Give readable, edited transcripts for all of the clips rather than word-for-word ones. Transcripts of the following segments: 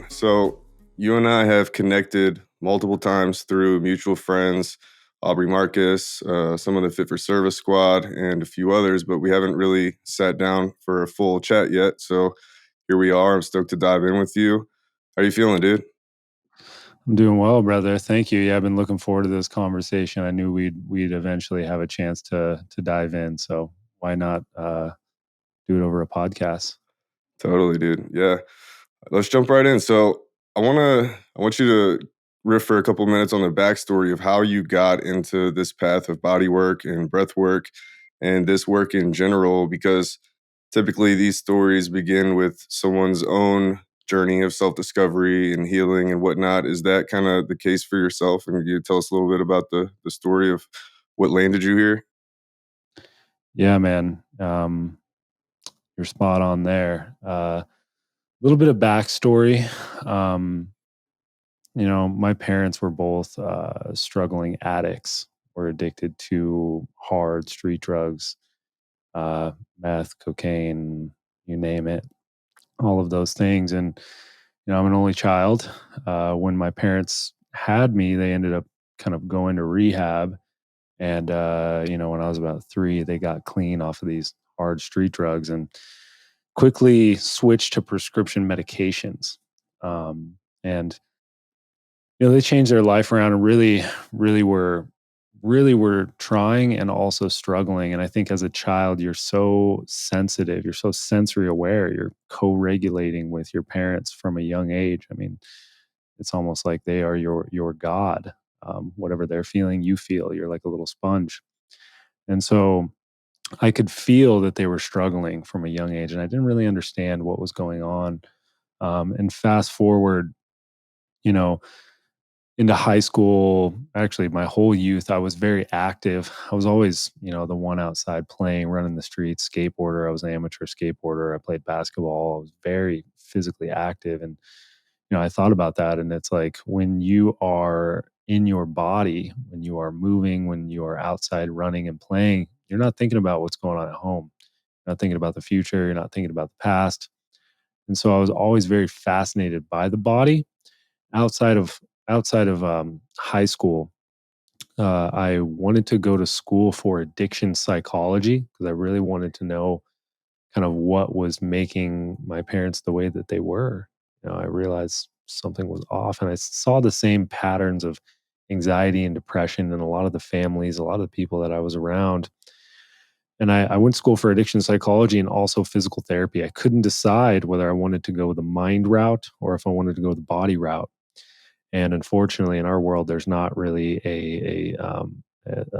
So you and I have connected multiple times through mutual friends, Aubrey Marcus, some of the Fit for Service squad, and a few others, but we haven't really sat down for a full chat yet. So here we are. I'm stoked to dive in with you. How are you feeling, dude? I'm doing well, brother. Thank you. Yeah, I've been looking forward to this conversation. I knew we'd eventually have a chance to dive in. So why not do it over a podcast? Totally, dude. Yeah. Let's jump right in. So I want you to riff for a couple minutes on the backstory of how you got into this path of body work and breath work and this work in general, because typically these stories begin with someone's own journey of self-discovery and healing and whatnot. Is that kind of the case for yourself? And you tell us a little bit about the story of what landed you here? Yeah, man. You're spot on there. A little bit of backstory. Um, my parents were both struggling addicts. Were addicted to hard street drugs, meth, cocaine, you name it, all of those things. And I'm an only child. When my parents had me, they ended up kind of going to rehab. And, when I was about 3, they got clean off of these hard street drugs and quickly switched to prescription medications. And, they changed their life around and really were trying and also struggling. And I think as a child, you're so sensitive, you're so sensory aware, you're co-regulating with your parents from a young age. I mean, it's almost like they are your god. Whatever they're feeling, you feel. You're like a little sponge. And so I could feel that they were struggling from a young age, and I didn't really understand what was going on. And fast forward, you know, into high school, actually my whole youth, I was very active. I was always, the one outside playing, running the streets, skateboarder. I was an amateur skateboarder. I played basketball. I was very physically active. And, I thought about that. And it's like when you are in your body, when you are moving, when you are outside running and playing, you're not thinking about what's going on at home. You're not thinking about the future. You're not thinking about the past. And so I was always very fascinated by the body outside of high school. I wanted to go to school for addiction psychology because I really wanted to know kind of what was making my parents the way that they were. I realized something was off, and I saw the same patterns of anxiety and depression in a lot of the families, a lot of the people that I was around. And I went to school for addiction psychology and also physical therapy. I couldn't decide whether I wanted to go the mind route or if I wanted to go the body route. And unfortunately, in our world, there's not really a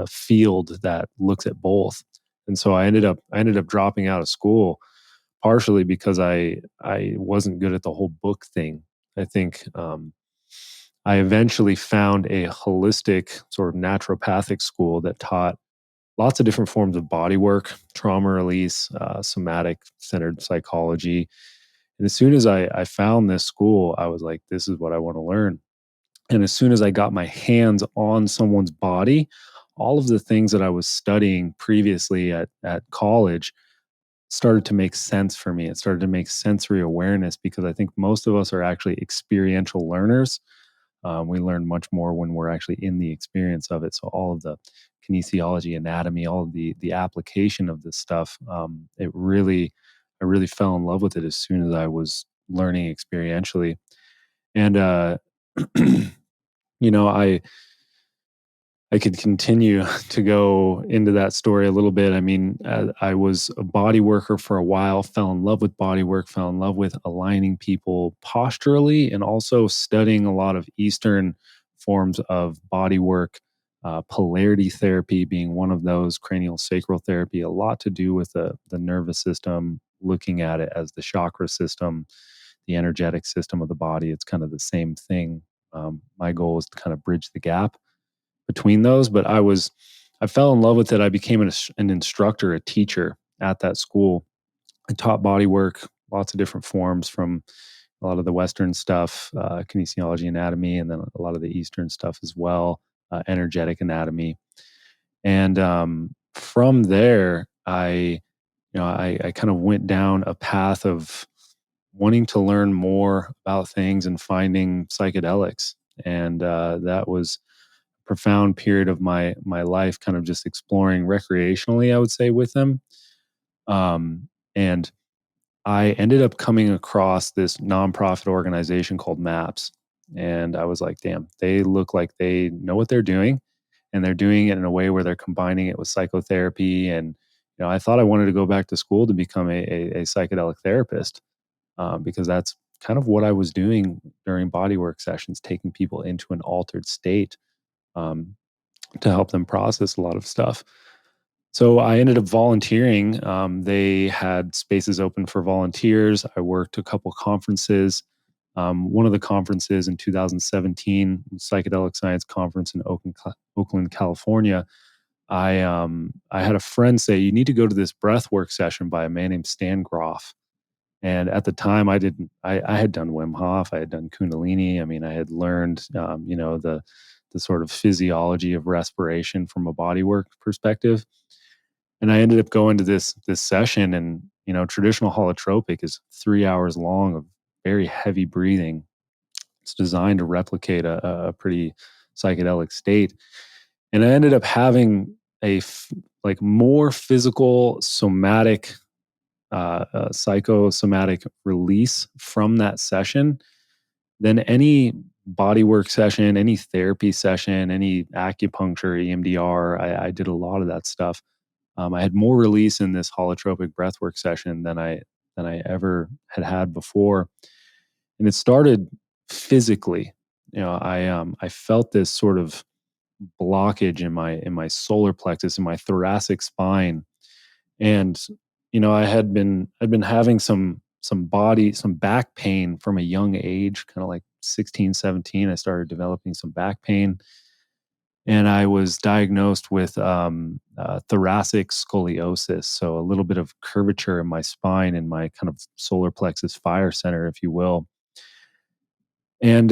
field that looks at both. And so I ended up dropping out of school partially because I wasn't good at the whole book thing. I think I eventually found a holistic sort of naturopathic school that taught lots of different forms of body work, trauma release, somatic centered psychology. And as soon as I found this school, I was like, this is what I want to learn. And as soon as I got my hands on someone's body, all of the things that I was studying previously at college started to make sense for me. It started to make sensory awareness because I think most of us are actually experiential learners. We learn much more when we're actually in the experience of it. So all of the kinesiology, anatomy, all of the application of this stuff, I really fell in love with it as soon as I was learning experientially. And you know, I could continue to go into that story a little bit. I mean, I was a body worker for a while, fell in love with body work, fell in love with aligning people posturally, and also studying a lot of Eastern forms of body work, polarity therapy being one of those, cranial sacral therapy, a lot to do with the nervous system, looking at it as the chakra system, the energetic system of the body. It's kind of the same thing. My goal is to kind of bridge the gap between those, but I fell in love with it. I became an instructor, a teacher at that school. I taught body work, lots of different forms from a lot of the Western stuff, kinesiology, anatomy, and then a lot of the Eastern stuff as well, energetic anatomy. And from there, I kind of went down a path of wanting to learn more about things and finding psychedelics. And that was a profound period of my life, kind of just exploring recreationally, I would say, with them. And I ended up coming across this nonprofit organization called MAPS. And I was like, damn, they look like they know what they're doing. And they're doing it in a way where they're combining it with psychotherapy. And, I thought I wanted to go back to school to become a psychedelic therapist, because that's kind of what I was doing during bodywork sessions, taking people into an altered state, um, to help them process a lot of stuff. So I ended up volunteering. They had spaces open for volunteers. I worked a couple conferences. One of the conferences in 2017, Psychedelic Science Conference in Oakland, California. I had a friend say, you need to go to this breathwork session by a man named Stan Groff. And at the time, I didn't. I had done Wim Hof. I had done Kundalini. I mean, I had learned, the sort of physiology of respiration from a bodywork perspective. And I ended up going to this session, and traditional holotropic is 3 hours long of very heavy breathing. It's designed to replicate a pretty psychedelic state, and I ended up having like more physical, somatic, psychosomatic release from that session than any bodywork session, any therapy session, any acupuncture, EMDR. I did a lot of that stuff. I had more release in this holotropic breathwork session than I ever had before, and it started physically. I felt this sort of blockage in my solar plexus, in my thoracic spine, and I'd been having some back pain from a young age, kind of like 16, 17. I started developing some back pain, and I was diagnosed with thoracic scoliosis, so a little bit of curvature in my spine, in my kind of solar plexus fire center, if you will. And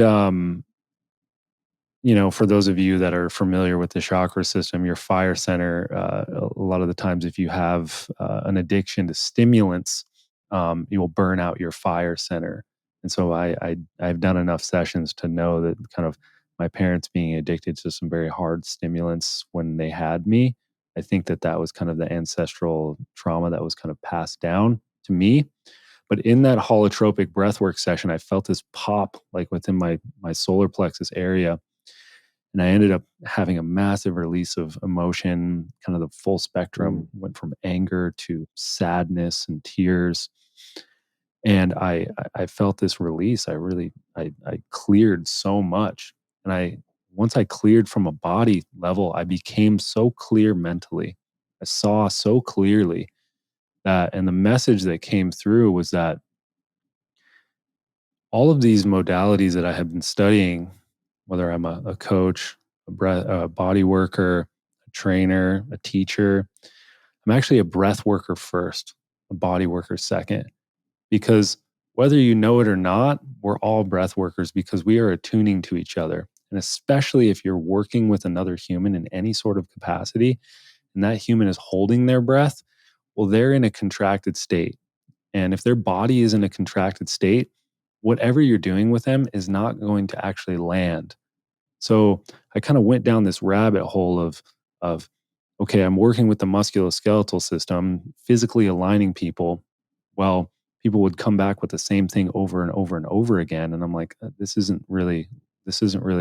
for those of you that are familiar with the chakra system, your fire center, a lot of the times, if you have an addiction to stimulants, you will burn out your fire center. And so I've done enough sessions to know that kind of my parents being addicted to some very hard stimulants when they had me, I think that was kind of the ancestral trauma that was kind of passed down to me. But in that holotropic breathwork session, I felt this pop like within my solar plexus area, and I ended up having a massive release of emotion, kind of the full spectrum, went from anger to sadness and tears. And I felt this release. I cleared so much. And once I cleared from a body level, I became so clear mentally. I saw so clearly that, and the message that came through was that all of these modalities that I have been studying, whether I'm a coach, a body worker, a trainer, a teacher, I'm actually a breath worker first, a body worker second. Because whether you know it or not, we're all breath workers because we are attuning to each other. And especially if you're working with another human in any sort of capacity, and that human is holding their breath, well, they're in a contracted state. And if their body is in a contracted state, whatever you're doing with them is not going to actually land. So I kind of went down this rabbit hole of okay, I'm working with the musculoskeletal system, physically aligning people. Well, people would come back with the same thing over and over and over again, and I'm like, this isn't really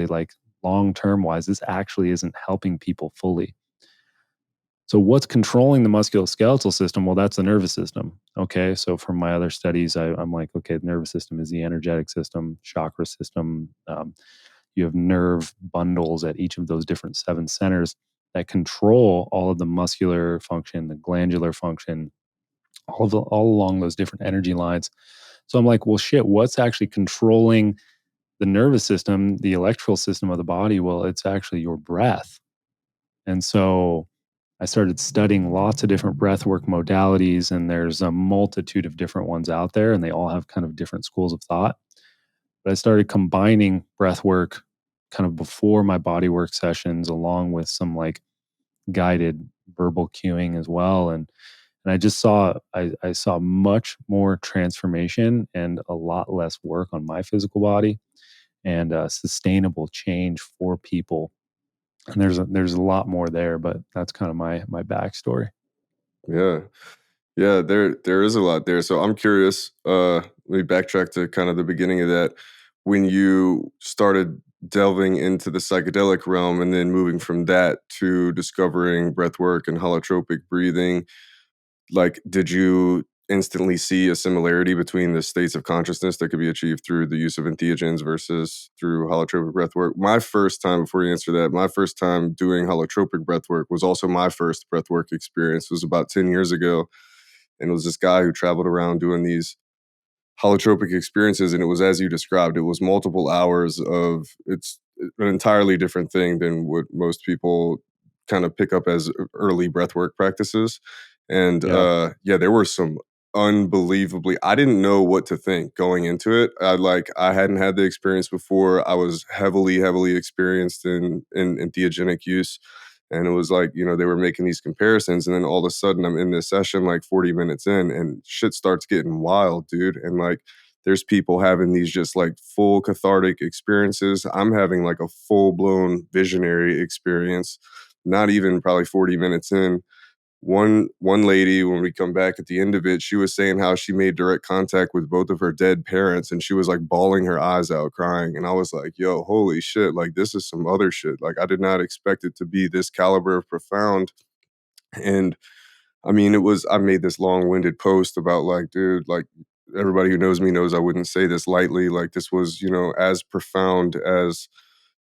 like long term wise. This actually isn't helping people fully. So what's controlling the musculoskeletal system? Well, that's the nervous system. Okay. So from my other studies, I'm like, okay, the nervous system is the energetic system, chakra system. You have nerve bundles at each of those different seven centers that control all of the muscular function, the glandular function, all along those different energy lines. So I'm like, well, shit, what's actually controlling the nervous system, the electrical system of the body? Well, it's actually your breath. And so I started studying lots of different breathwork modalities, and there's a multitude of different ones out there, and they all have kind of different schools of thought. But I started combining breathwork kind of before my bodywork sessions, along with some like guided verbal cueing as well. And And I saw much more transformation and a lot less work on my physical body, and sustainable change for people. And there's a lot more there, but that's kind of my backstory. Yeah. Yeah, there is a lot there. So I'm curious, let me backtrack to kind of the beginning of that. When you started delving into the psychedelic realm and then moving from that to discovering breath work and holotropic breathing, like, did you instantly see a similarity between the states of consciousness that could be achieved through the use of entheogens versus through holotropic breath work? My first time, before you answer that, my first time doing holotropic breath work was also my first breath work experience. It was about 10 years ago. And it was this guy who traveled around doing these holotropic experiences, and it was as you described. It was multiple hours of it's an entirely different thing than what most people kind of pick up as early breathwork practices. And Yeah. yeah, there were some unbelievably. I didn't know what to think going into it. I hadn't had the experience before. I was heavily experienced in theogenic use. And it was like, they were making these comparisons. And then all of a sudden, I'm in this session like 40 minutes in, and shit starts getting wild, dude. And like, there's people having these just like full cathartic experiences. I'm having like a full blown visionary experience, not even probably 40 minutes in. One lady, when we come back at the end of it, she was saying how she made direct contact with both of her dead parents, and she was like bawling her eyes out crying. And I was like, yo, holy shit, like this is some other shit. Like I did not expect it to be this caliber of profound. And I mean, I made this long-winded post about like, dude, like everybody who knows me knows I wouldn't say this lightly. Like this was, as profound as,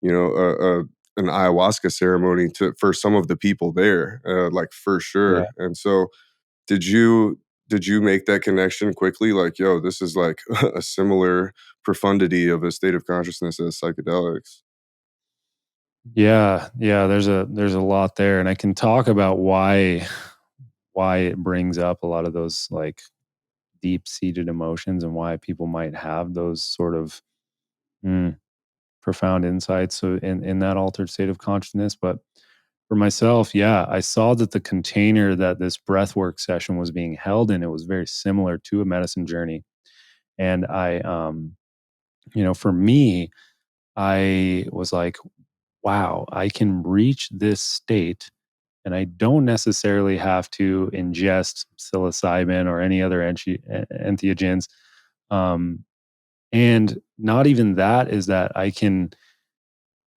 you know, a an ayahuasca ceremony for some of the people there, like for Yeah. sure. And so did you make that connection quickly? Like, yo, this is like a similar profundity of a state of consciousness as psychedelics. Yeah, yeah, there's a lot there, and I can talk about why it brings up a lot of those, like, deep-seated emotions and why people might have those sort of, mm, profound insights, so in that altered state of consciousness. But for myself, yeah, I saw that the container that this breathwork session was being held in, it was very similar to a medicine journey. And for me, I was like, wow, I can reach this state and I don't necessarily have to ingest psilocybin or any other entheogens. Um, and not even that, is that I can,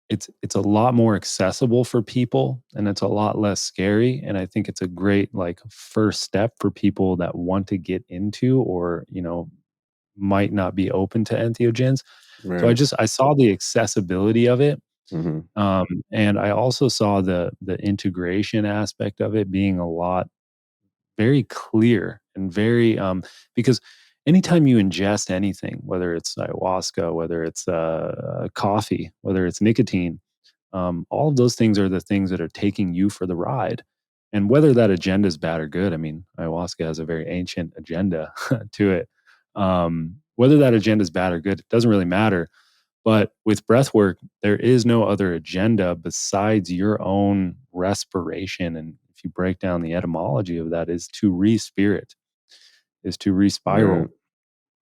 it's a lot more accessible for people and it's a lot less scary. And I think it's a great like first step for people that want to get into, or, might not be open to entheogens. So Right. I saw the accessibility of it. Mhm. And I also saw the integration aspect of it being a lot very clear and very because anytime you ingest anything, whether it's ayahuasca, whether it's coffee, whether it's nicotine, all of those things are the things that are taking you for the ride. And whether that agenda is bad or good, I mean, ayahuasca has a very ancient agenda to it. Whether that agenda is bad or good, it doesn't really matter. But with breath work, there is no other agenda besides your own respiration. And if you break down the etymology of that, is to re-spirit, is to Right. respiral.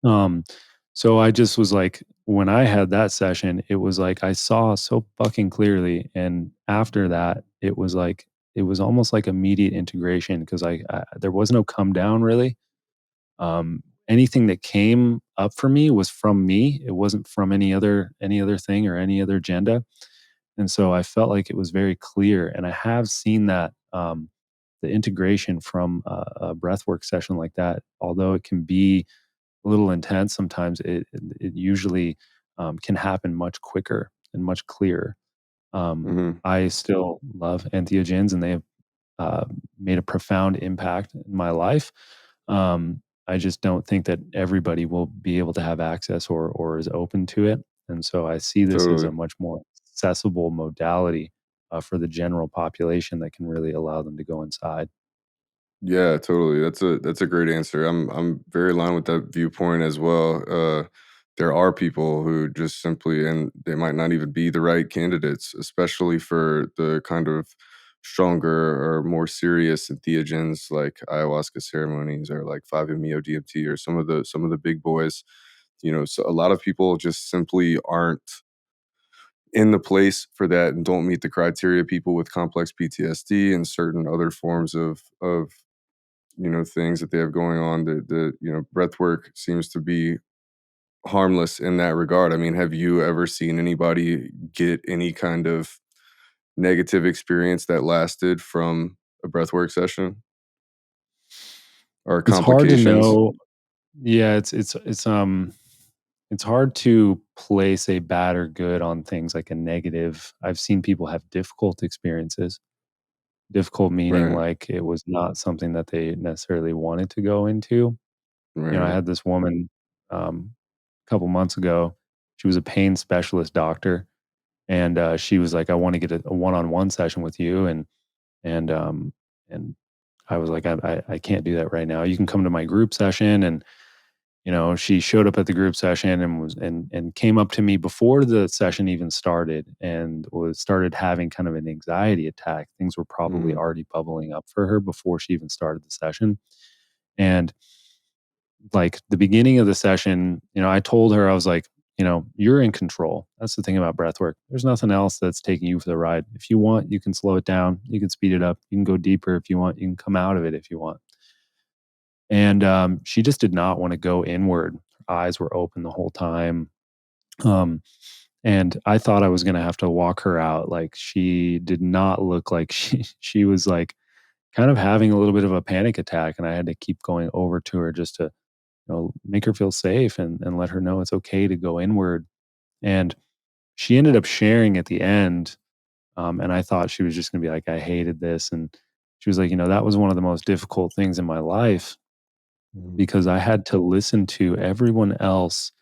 Um, so I just was like, when I had that session, it was like I saw so fucking clearly. And after that, it was like, it was almost like immediate integration because I there was no come down really. Anything that came up for me was from me. It wasn't from any other thing or any other agenda. And so I felt like it was very clear. And I have seen that the integration from a breathwork session like that, although it can be a little intense sometimes, it usually can happen much quicker and much clearer. Mhm. I still love entheogens, and they have uh, made a profound impact in my life. I just don't think that everybody will be able to have access or is open to it. And so I see this as a Totally. much more accessible modality for the general population that can really allow them to go inside. Yeah, totally. That's a great answer. I'm very aligned with that viewpoint as well. There are people who just simply, and they might not even be the right candidates, especially for the kind of stronger or more serious entheogens like ayahuasca ceremonies or like 5-MeO DMT or some of the big boys. So a lot of people just simply aren't in the place for that and don't meet the criteria. People with complex PTSD and certain other forms of things that they have going on. The breath work seems to be harmless in that regard. I mean, have you ever seen anybody get any kind of negative experience that lasted from a breathwork session or It's hard to complications? know. Yeah, it's hard to place a bad or good on things like a negative. I've seen people have difficult experiences. Difficult meaning Right, like it was not something that they necessarily wanted to go into. I right. had this woman a couple months ago. She was a pain specialist doctor, and she was like, "I want to get a one-on-one session with you," and and I was like, I can't do that right now. You can come to my group session." And she showed up at the group session and and came up to me before the session even started and was started having kind of an anxiety attack. Things were probably Mm, already bubbling up for her before she even started the session. And like the beginning of the session, I told her, I was like, you're in control. That's the thing about breath work. There's nothing else that's taking you for the ride. If you want, you can slow it down. You can speed it up. You can go deeper if you want. You can come out of it if you want. And she just did not want to go inward. Her eyes were open the whole time. Um, and I thought I was going to have to walk her out. Like she did not look like she was like kind of having a little bit of a panic attack. And I had to keep going over to her just to make her feel safe and let her know it's okay to go inward. And she ended up sharing at the end. And I thought she was just going to be like, I hated this. And she was like, that was one of the most difficult things in my life mm, because I had to listen to everyone else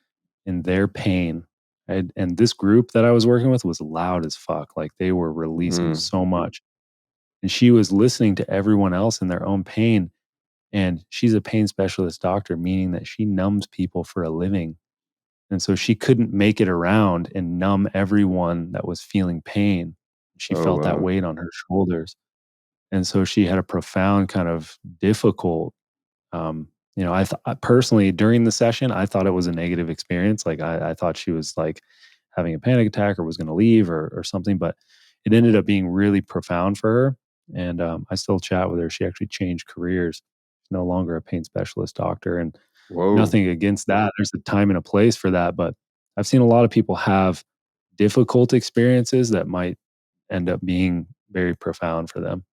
in their pain. And this group that I was working with was loud as fuck. Like they were releasing mm. so much. And she was listening to everyone else in their own pain. And she's a pain specialist doctor, meaning that she numbs people for a living. And so she couldn't make it around and numb everyone that was feeling pain. She Oh, felt that wow. weight on her shoulders. And so she had a profound kind of difficult I personally during the session, I thought it was a negative experience. Like I thought she was like having a panic attack or was going to leave or something, but it ended up being really profound for her. And I still chat with her. She actually changed careers. She's no longer a pain specialist doctor, and Whoa. nothing against that. There's a time and a place for that, but I've seen a lot of people have difficult experiences that might end up being very profound for them.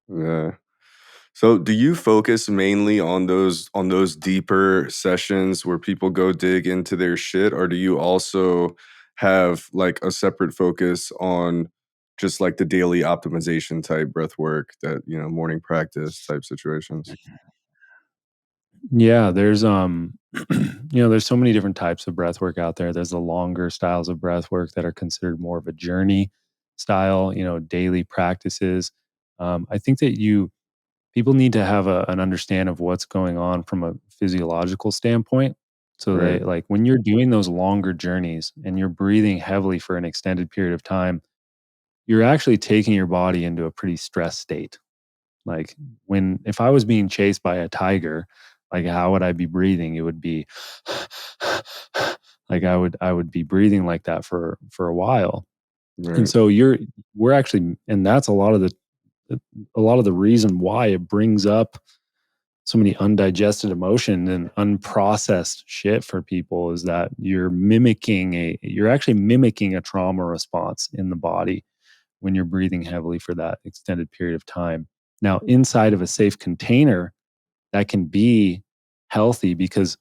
Yeah. So do you focus mainly on those deeper sessions where people go dig into their shit, or do you also have like a separate focus on just like the daily optimization type breath work that, morning practice type situations? Yeah, there's there's so many different types of breath work out there. There's the longer styles of breath work that are considered more of a journey style, daily practices. I think that people need to have an understand of what's going on from a physiological standpoint. So they Right. like when you're doing those longer journeys and you're breathing heavily for an extended period of time, you're actually taking your body into a pretty stressed state. Like if I was being chased by a tiger, like how would I be breathing? It would be like I would be breathing like that for a while. And Right. so we're actually and that's a lot of the reason why it brings up so many undigested emotion and unprocessed shit for people is that you're actually mimicking a trauma response in the body when you're breathing heavily for that extended period of time. Now, inside of a safe container, that can be healthy because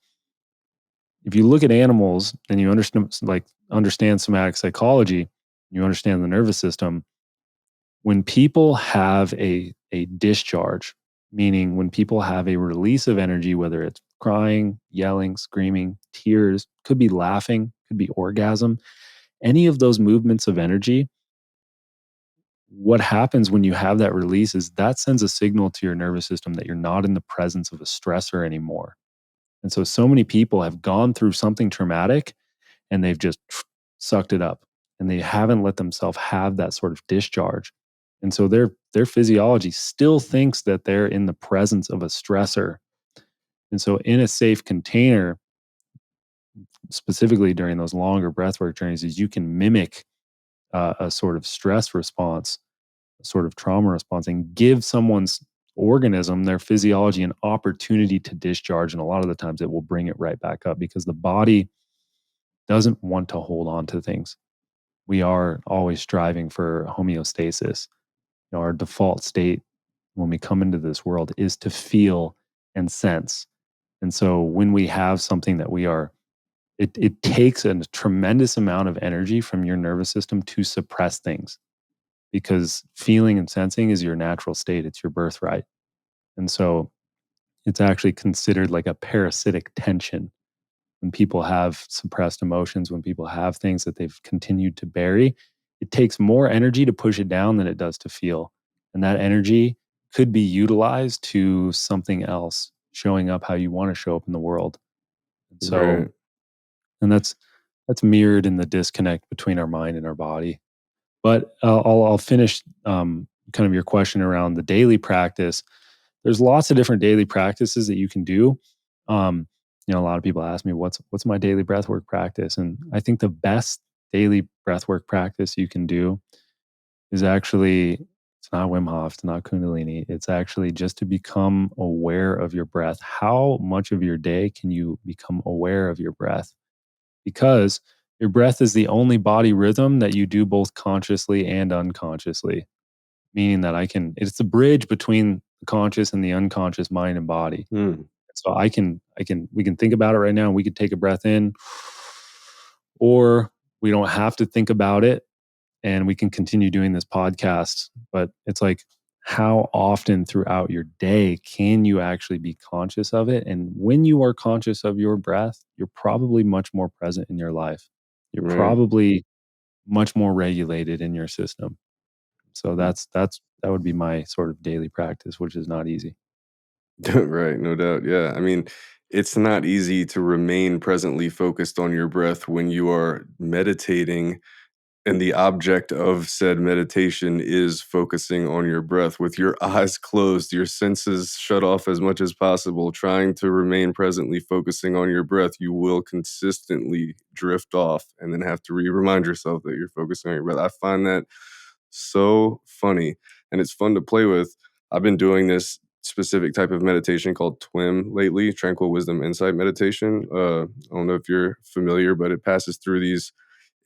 if you look at animals and you understand somatic psychology, you understand the nervous system, when people have a discharge, meaning when people have a release of energy, whether it's crying, yelling, screaming, tears, could be laughing, could be orgasm, any of those movements of energy, what happens when you have that release is that sends a signal to your nervous system that you're not in the presence of a stressor anymore. And so many people have gone through something traumatic and they've just sucked it up and they haven't let themselves have that sort of discharge. And so their physiology still thinks that they're in the presence of a stressor. And so in a safe container, specifically during those longer breathwork journeys, is you can mimic a sort of stress response, a sort of trauma response, and give someone's organism, their physiology, an opportunity to discharge. And a lot of the times it will bring it right back up because the body doesn't want to hold on to things. We are always striving for homeostasis. Our default state when we come into this world is to feel and sense. And so when we have something that we are, it takes a tremendous amount of energy from your nervous system to suppress things because feeling and sensing is your natural state, it's your birthright. And so it's actually considered like a parasitic tension when people have suppressed emotions, when people have things that they've continued to bury. It takes more energy to push it down than it does to feel. And that energy could be utilized to something else, showing up how you want to show up in the world. And so, Right. and that's mirrored in the disconnect between our mind and our body. But I'll finish kind of your question around the daily practice. There's lots of different daily practices that you can do. Um, a lot of people ask me what's my daily breathwork practice, and I think the best daily breathwork practice you can do is actually it's not Wim Hof, it's not Kundalini. It's actually just to become aware of your breath. How much of your day can you become aware of your breath? Because your breath is the only body rhythm that you do both consciously and unconsciously, meaning that it's the bridge between the conscious and the unconscious mind and body. Hmm. So we can think about it right now. We could take a breath in, or we don't have to think about it and we can continue doing this podcast. But it's like, how often throughout your day can you actually be conscious of it? And when you are conscious of your breath, you're probably much more present in your life. You're Right. probably much more regulated in your system. So that would be my sort of daily practice, which is not easy. Right, no doubt. Yeah. I mean, it's not easy to remain presently focused on your breath when you are meditating and the object of said meditation is focusing on your breath with your eyes closed, your senses shut off as much as possible, trying to remain presently focusing on your breath. You will consistently drift off and then have to remind yourself that you're focusing on your breath. I find that so funny and it's fun to play with. I've been doing this specific type of meditation called TWIM lately, Tranquil Wisdom Insight Meditation. I don't know if you're familiar, but it passes through these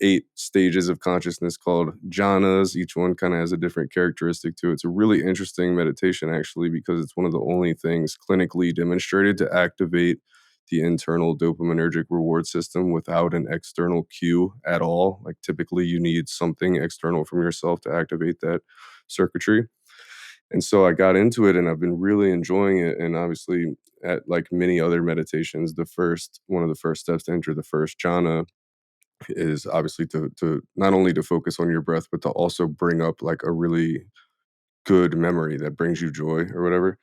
8 stages of consciousness called jhanas. Each one kind of has a different characteristic to it. It's a really interesting meditation, actually, because it's one of the only things clinically demonstrated to activate the internal dopaminergic reward system without an external cue at all. Like typically, you need something external from yourself to activate that circuitry. And so I got into it and I've been really enjoying it. And obviously, at like many other meditations, one of the first steps to enter the first jhana is obviously to not only to focus on your breath, but to also bring up like a really good memory that brings you joy or whatever.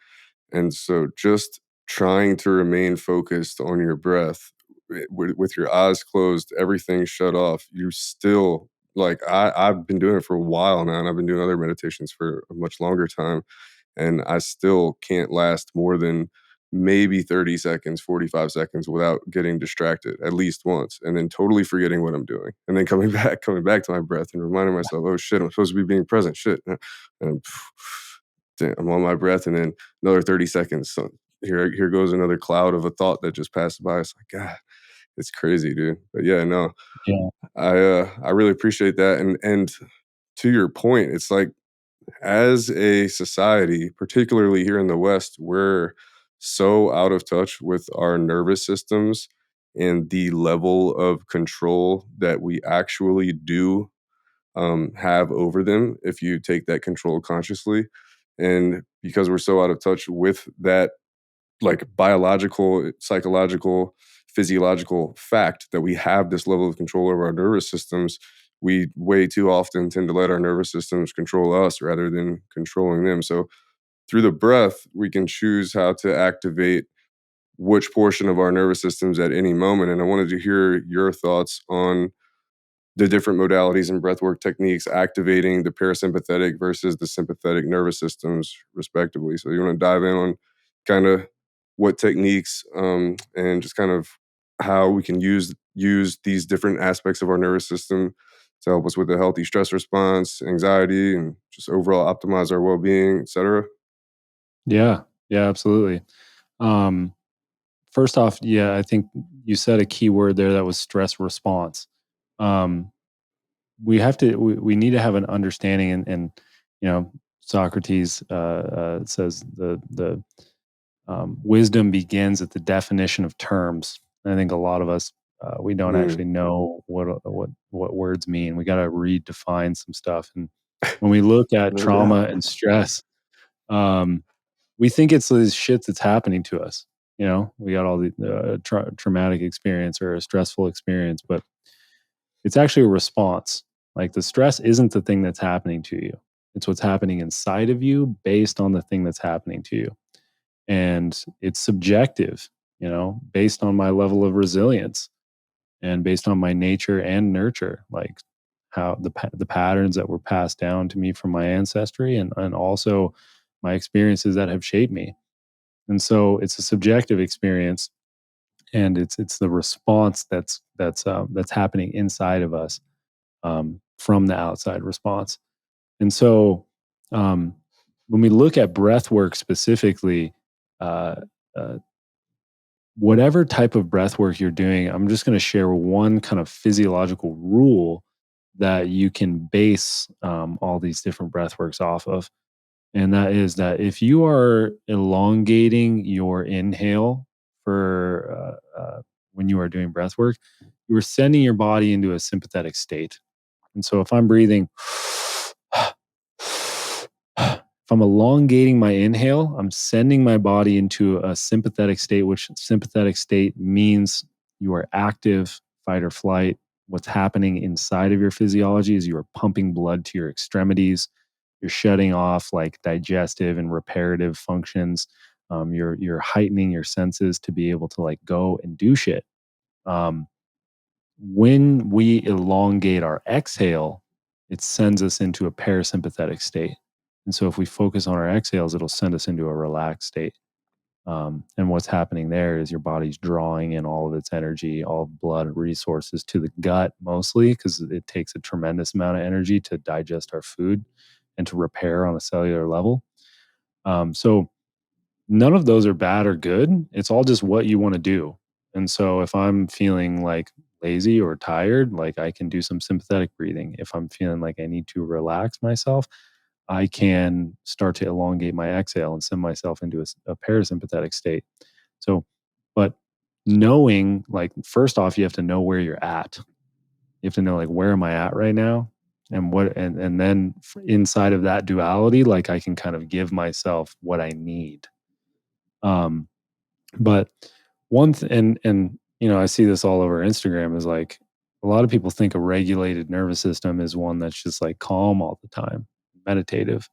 And so just trying to remain focused on your breath with your eyes closed, everything shut off, you still like I've been doing it for a while now and I've been doing other meditations for a much longer time and I still can't last more than maybe 30 seconds, 45 seconds without getting distracted at least once and then totally forgetting what I'm doing. And then coming back to my breath and reminding myself, oh shit, I'm supposed to be being present. Shit. And damn, I'm on my breath and then another 30 seconds. So here goes another cloud of a thought that just passed by. It's like, God, it's crazy, dude. But yeah, no, Yeah. I really appreciate that. And to your point, it's like as a society, particularly here in the West, we're so out of touch with our nervous systems and the level of control that we actually do have over them if you take that control consciously. And because we're so out of touch with that, like biological, psychological, physiological fact that we have this level of control over our nervous systems, we way too often tend to let our nervous systems control us rather than controlling them. So through the breath, we can choose how to activate which portion of our nervous systems at any moment. And I wanted to hear your thoughts on the different modalities and breathwork techniques activating the parasympathetic versus the sympathetic nervous systems, respectively. So you want to dive in on kind of what techniques and just kind of how we can use these different aspects of our nervous system to help us with a healthy stress response, anxiety, and just overall optimize our well-being, etc. Yeah. Yeah, absolutely. Um, First off, yeah, I think you said a key word there that was stress response. Um, we need to have an understanding, and Socrates says the wisdom begins at the definition of terms. And I think a lot of us we don't Mm, actually know what words mean. We got to redefine some stuff. And when we look at no doubt. trauma and stress, um, we think it's this shit that's happening to us. We got all the traumatic experience or a stressful experience, but it's actually a response. Like the stress isn't the thing that's happening to you. It's what's happening inside of you based on the thing that's happening to you. And it's subjective, based on my level of resilience and based on my nature and nurture, like how the patterns that were passed down to me from my ancestry, and also my experiences that have shaped me. And so it's a subjective experience, and it's the response that's happening inside of us, from the outside response. And so, um, when we look at breath work specifically, uh, uh, whatever type of breath work you're doing, I'm just going to share one kind of physiological rule that you can base all these different breath works off of. And that is that if you are elongating your inhale for when you are doing breath work, you are sending your body into a sympathetic state. And so if I'm breathing, if I'm elongating my inhale, I'm sending my body into a sympathetic state, which sympathetic state means you are active, fight or flight. What's happening inside of your physiology is you are pumping blood to your extremities. You're shutting off like digestive and reparative functions. You're heightening your senses to be able to like go and do shit. Um, when we elongate our exhale, it sends us into a parasympathetic state. And so if we focus on our exhales, it'll send us into a relaxed state. And what's happening there is your body's drawing in all of its energy, all blood resources to the gut mostly, because it takes a tremendous amount of energy to digest our food and to repair on a cellular level. So none of those are bad or good. It's all just what you want to do. And so if I'm feeling like lazy or tired, like I can do some sympathetic breathing. If I'm feeling like I need to relax myself, I can start to elongate my exhale and send myself into a parasympathetic state. So, but knowing, like, first off, you have to know where you're at. You have to know, like, where am I at right now? And then inside of that duality, like I can kind of give myself what I need. Um, but and I see this all over Instagram is like a lot of people think a regulated nervous system is one that's just like calm all the time, meditative.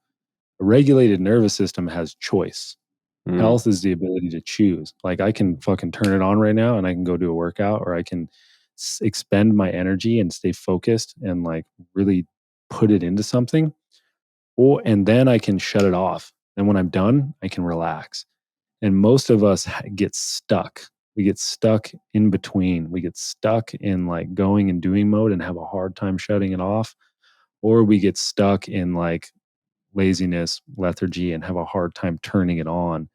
A regulated nervous system has choice. Mm, Health is the ability to choose. Like I can fucking turn it on right now and I can go do a workout, or I can expend my energy and stay focused and like really put it into something, or and then I can shut it off. And when I'm done, I can relax. And most of us get stuck. We get stuck in between. We get stuck in like going and doing mode and have a hard time shutting it off. Or we get stuck in like laziness, lethargy, and have a hard time turning it on.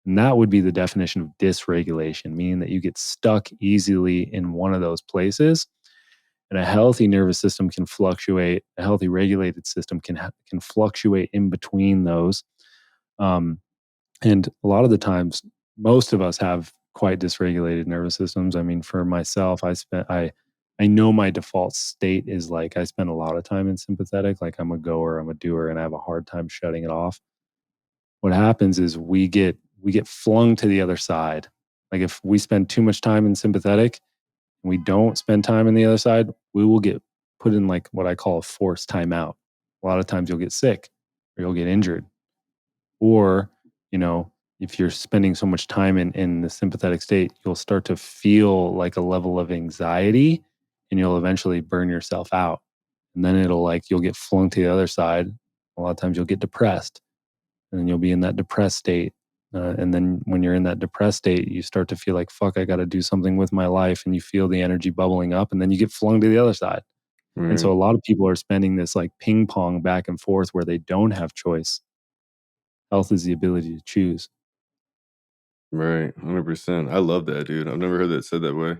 And that would be the definition of dysregulation, meaning that you get stuck easily in one of those places. And a healthy nervous system can fluctuate. A healthy regulated system can fluctuate in between those. Um, and a lot of the times, most of us have quite dysregulated nervous systems. I mean, for myself, I know my default state is like I spend a lot of time in sympathetic, like I'm a goer, I'm a doer, and I have a hard time shutting it off. What happens is we get flung to the other side. Like if we spend too much time in sympathetic and we don't spend time in the other side, we will get put in like what I call a forced timeout. A lot of times you'll get sick or you'll get injured, or you know if you're spending so much time in the sympathetic state, you'll start to feel like a level of anxiety, and you'll eventually burn yourself out. And then you'll get flung to the other side. A lot of times you'll get depressed, and then you'll be in that depressed state. And then when you're in that depressed state, you start to feel like, fuck, I got to do something with my life. And you feel the energy bubbling up, and then you get flung to the other side. And Right. so a lot of people are spending this like ping pong back and forth where they don't have choice. Health is the ability to choose. Right. 100%. I love that, dude. I've never heard that said that way.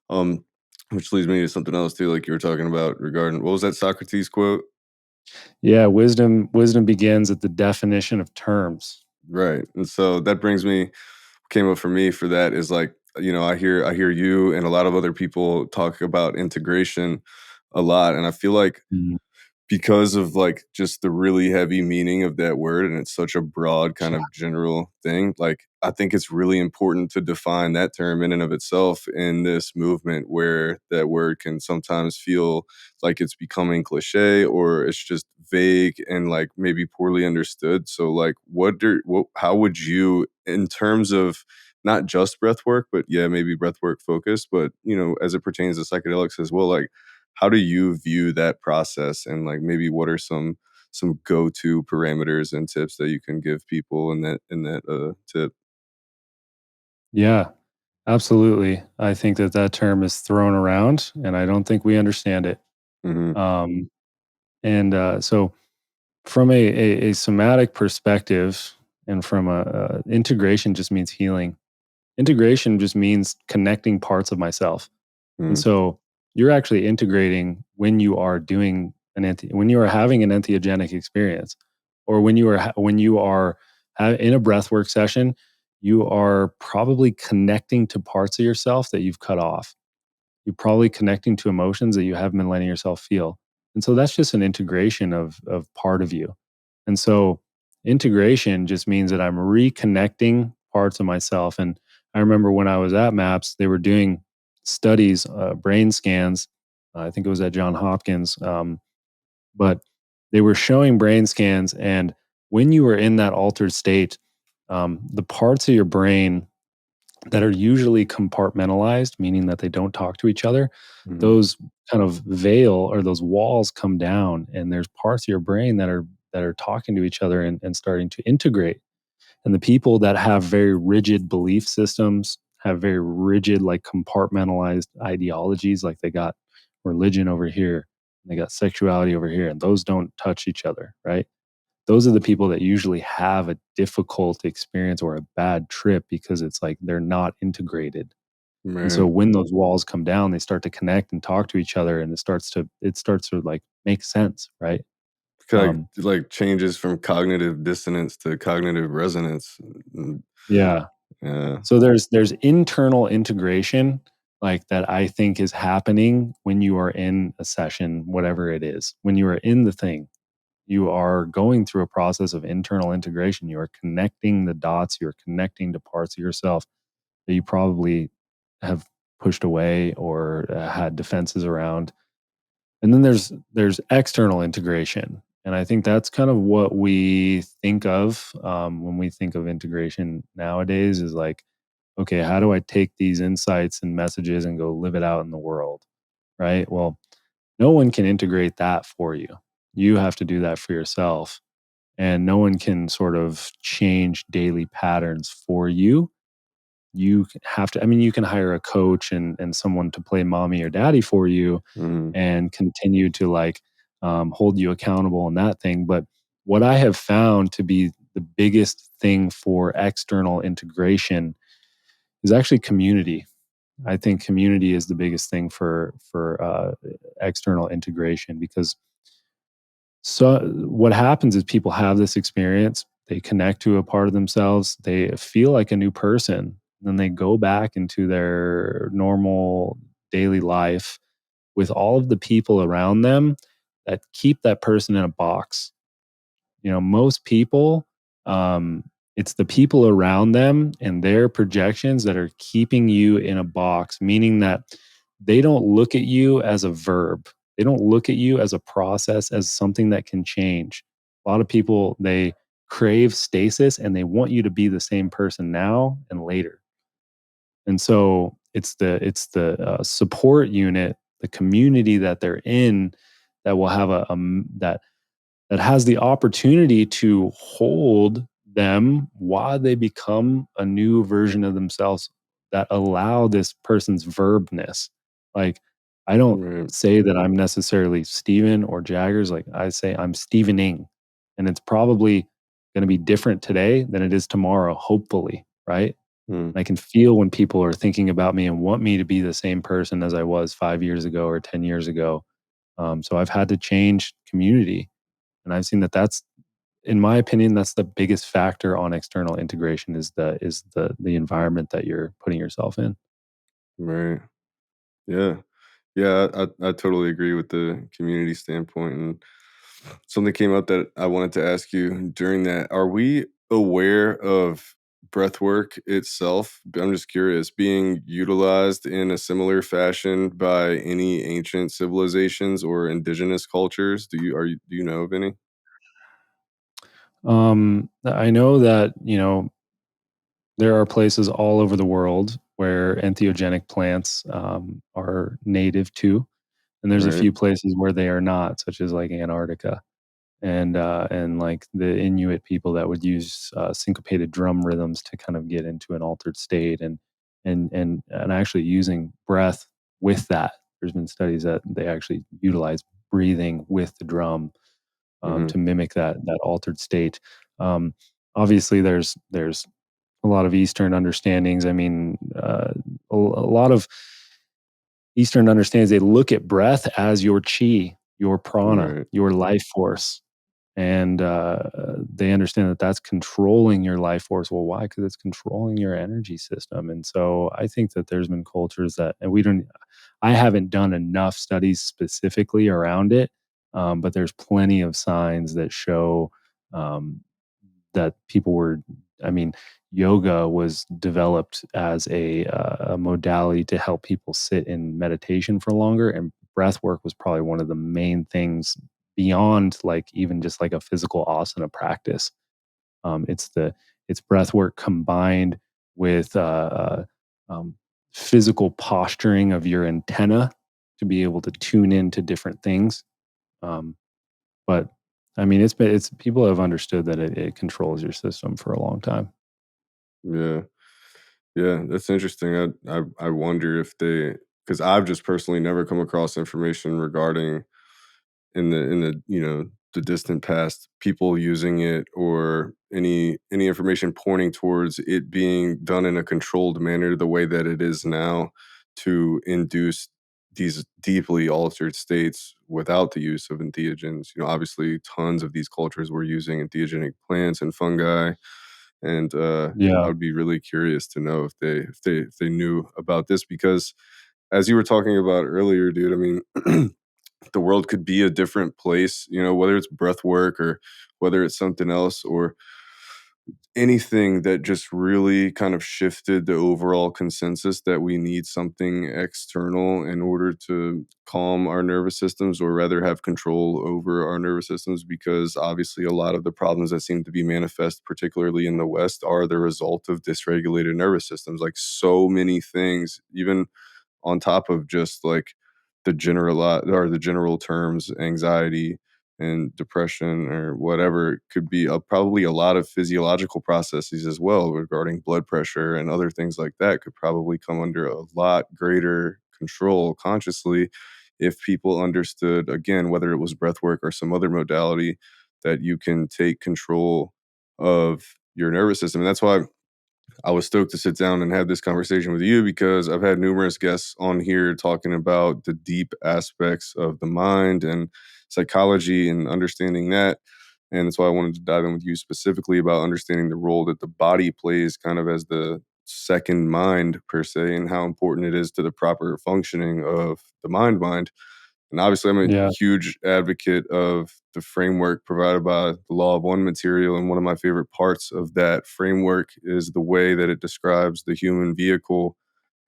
Um, which leads me to something else too, like you were talking about regarding what was that Socrates quote? Yeah, wisdom begins at the definition of terms. Right. And so that brings me came up for me for that is like, I hear you and a lot of other people talk about integration a lot. And I feel like Mhm. because of like just the really heavy meaning of that word and it's such a broad kind Yeah. of general thing, like I think it's really important to define that term in and of itself in this movement where that word can sometimes feel like it's becoming cliche or it's just vague and like maybe poorly understood. So like how would you, in terms of not just breath work, but yeah, maybe breath work focused, but as it pertains to psychedelics as well, like how do you view that process and like maybe what are some go-to parameters and tips that you can give people in that tip? Yeah, absolutely. I think that that term is thrown around, and I don't think we understand it. Mhm. Um, and so, from a somatic perspective, and from a integration, just means healing. Integration just means connecting parts of myself. And Mhm. so you're actually integrating when you are doing when you are having an entheogenic experience, or when you are in a breathwork session, you are probably connecting to parts of yourself that you've cut off. You're probably connecting to emotions that you haven't been letting yourself feel. And so that's just an integration of part of you. And so integration just means that I'm reconnecting parts of myself. And I remember when I was at MAPS, they were doing studies, brain scans. I think it was at John Hopkins, but they were showing brain scans. And when you were in that altered state, the parts of your brain that are usually compartmentalized, meaning that they don't talk to each other, Mhm. those kind of veil or those walls come down, and there's parts of your brain that are talking to each other and starting to integrate. And the people that have very rigid belief systems, have very rigid, like compartmentalized ideologies, like they got religion over here, and they got sexuality over here, and those don't touch each other, right? Those are the people that usually have a difficult experience or a bad trip because it's like they're not integrated. And so Right. when those walls come down, they start to connect and talk to each other, and it starts to like make sense, right? Like Um, like changes from cognitive dissonance to cognitive resonance. Mm, yeah. yeah. So there's internal integration like that I think is happening when you are in a session, whatever it is. When you are in the thing, you are going through a process of internal integration. You are connecting the dots. You're connecting to parts of yourself that you probably have pushed away or had defenses around. And then there's external integration, and I think that's kind of what we think of when we think of integration nowadays. Is like, okay, how do I take these insights and messages and go live it out in the world? Right. Well, no one can integrate that for you. You have to do that for yourself. And no one can sort of change daily patterns for you. Have to, I mean, you can hire a coach and someone to play mommy or daddy for you Mhm. and continue to like hold you accountable in that thing. But what I have found to be the biggest thing for external integration is actually community. I think community is the biggest thing for external integration, because so what happens is people have this experience, they connect to a part of themselves, they feel like a new person, then they go back into their normal daily life with all of the people around them that keep that person in a box. You know, most people, um, it's the people around them and their projections that are keeping you in a box, meaning that they don't look at you as a verb. They don't look at you as a process, as something that can change. A lot of people, they crave stasis and they want you to be the same person now and later. And so it's the support unit the community that they're in that will have that has the opportunity to hold them while they become a new version of themselves that allow this person's verbness. Like, I don't Right. say that I'm necessarily Steven or Jaggers. Like, I say I'm Stevening. And it's probably going to be different today than it is tomorrow, hopefully. Right. Mm. I can feel when people are thinking about me and want me to be the same person as I was 5 years ago or 10 years ago. So I've had to change community. And I've seen that that's, in my opinion, that's the biggest factor on external integration is the environment that you're putting yourself in. Right. Yeah. Yeah, I totally agree with the community standpoint, and something came up that I wanted to ask you during that. Are we aware of breath work itself? I'm just curious, being utilized in a similar fashion by any ancient civilizations or indigenous cultures? Do you know of any? I know that, there are places all over the world where entheogenic plants are native to, and there's a Right. few places where they are not, such as like Antarctica. And like the Inuit people that would use syncopated drum rhythms to kind of get into an altered state, and actually using breath with that. There's been studies that they actually utilize breathing with the drum Mhm. to mimic that altered state. Um, Obviously, there's a lot of Eastern understandings. I mean, a lot of Eastern understands they look at breath as your chi, your prana, Right. your life force, and they understand that that's controlling your life force. Well, why? Because it's controlling your energy system. And so I think that there's been cultures that, and we don't. I haven't done enough studies specifically around it, but there's plenty of signs that show um, that people were. I mean, yoga was developed as a modality to help people sit in meditation for longer, and breath work was probably one of the main things beyond like even just like a physical asana practice. It's breath work combined with um, physical posturing of your antenna to be able to tune into different things. Um, but I mean, it's people have understood that it controls your system for a long time. Yeah. Yeah, that's interesting. I wonder if they, because I've just personally never come across information regarding in the the distant past, people using it or any information pointing towards it being done in a controlled manner the way that it is now to induce these deeply altered states without the use of entheogens. Obviously tons of these cultures were using entheogenic plants and fungi, and I Yeah, would be really curious to know if they knew about this, because as you were talking about earlier, dude, I mean, the world could be a different place, whether it's breath work or whether it's something else or anything that just really kind of shifted the overall consensus that we need something external in order to calm our nervous systems, or rather have control over our nervous systems, because obviously a lot of the problems that seem to be manifest, particularly in the West, are the result of dysregulated nervous systems. Like so many things, even on top of just like the general terms, anxiety and depression or whatever, could be probably a lot of physiological processes as well regarding blood pressure and other things like that could probably come under a lot greater control consciously if people understood, again, whether it was breath work or some other modality, that you can take control of your nervous system. And that's why I was stoked to sit down and have this conversation with you, because I've had numerous guests on here talking about the deep aspects of the mind and psychology and understanding that. And that's why I wanted to dive in with you specifically about understanding the role that the body plays kind of as the second mind per se, and how important it is to the proper functioning of the mind. And obviously, I'm a yeah, huge advocate of the framework provided by the Law of One material. And one of my favorite parts of that framework is the way that it describes the human vehicle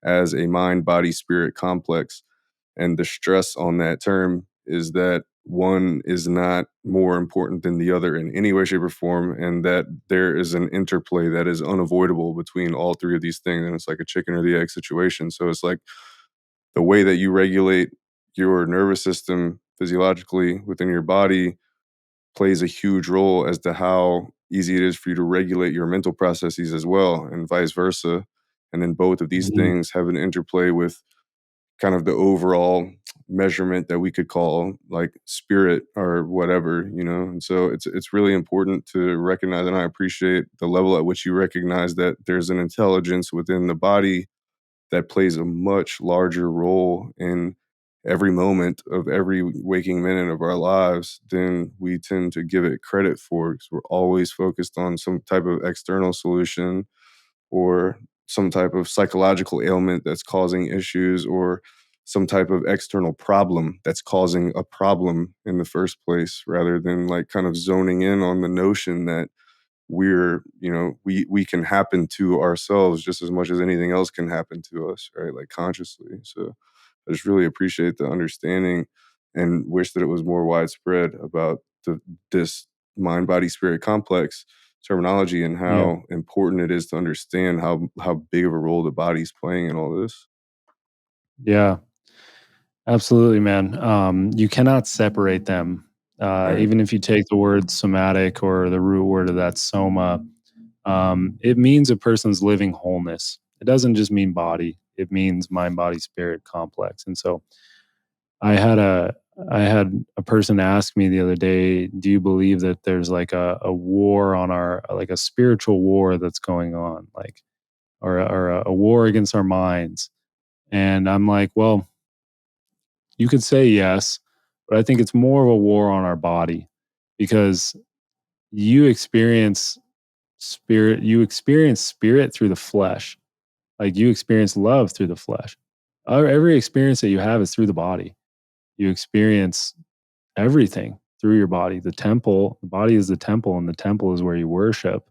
as a mind, body, spirit complex. And the stress on that term is that one is not more important than the other in any way, shape, or form. And that there is an interplay that is unavoidable between all three of these things. And it's like a chicken or the egg situation. So it's like the way that you regulate your nervous system physiologically within your body plays a huge role as to how easy it is for you to regulate your mental processes as well, and vice versa. And then both of these Mhm. things have an interplay with kind of the overall measurement that we could call like spirit or whatever, you know. And so it's really important to recognize, and I appreciate the level at which you recognize that there's an intelligence within the body that plays a much larger role in every moment of every waking minute of our lives than we tend to give it credit for, because we're always focused on some type of external solution or some type of psychological ailment that's causing issues, or some type of external problem that's causing a problem in the first place, rather than like kind of zoning in on the notion that we can happen to ourselves just as much as anything else can happen to us, right? Like consciously. So I just really appreciate the understanding and wish that it was more widespread about this mind body spirit complex terminology, and Yeah. how important it is to understand how big of a role the body's playing in all this. Yeah. Absolutely, man. You cannot separate them. Right. Even if you take the word somatic or the root word of that soma, it means a person's living wholeness. It doesn't just mean body. It means mind, body, spirit complex. And so I had a I had a person ask me the other day, do you believe that there's like a war on our, like a spiritual war that's going on, like, or a war against our minds? And I'm like, well, you could say yes, but I think it's more of a war on our body, because you experience you experience spirit through the flesh. Like, you experience love through the flesh. Every experience that you have is through the body. You experience everything through your body. The body is the temple, and the temple is where you worship.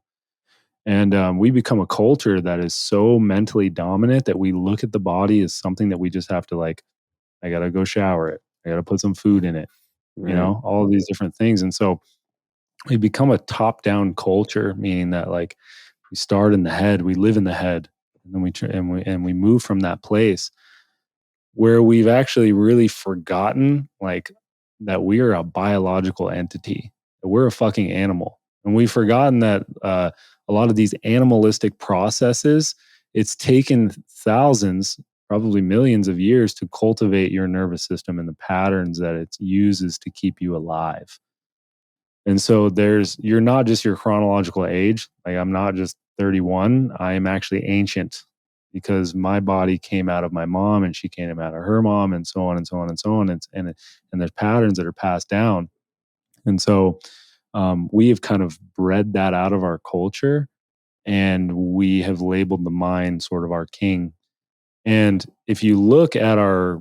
And we become a culture that is so mentally dominant that we look at the body as something that we just have to, like, I gotta go shower it. I gotta put some food in it, Right. all of these different things. And so we become a top down culture, meaning that, like, we start in the head, we live in the head, and then we move from that place where we've actually really forgotten, like, that we are a biological entity, that we're a fucking animal. And we've forgotten that a lot of these animalistic processes, it's taken thousands, probably millions of years to cultivate your nervous system and the patterns that it uses to keep you alive. And so you're not just your chronological age. Like, I'm not just 31. I am actually ancient, because my body came out of my mom and she came out of her mom, and so on and so on and so on. And there's patterns that are passed down. And so we have kind of bred that out of our culture, and we have labeled the mind sort of our king. And if you look at our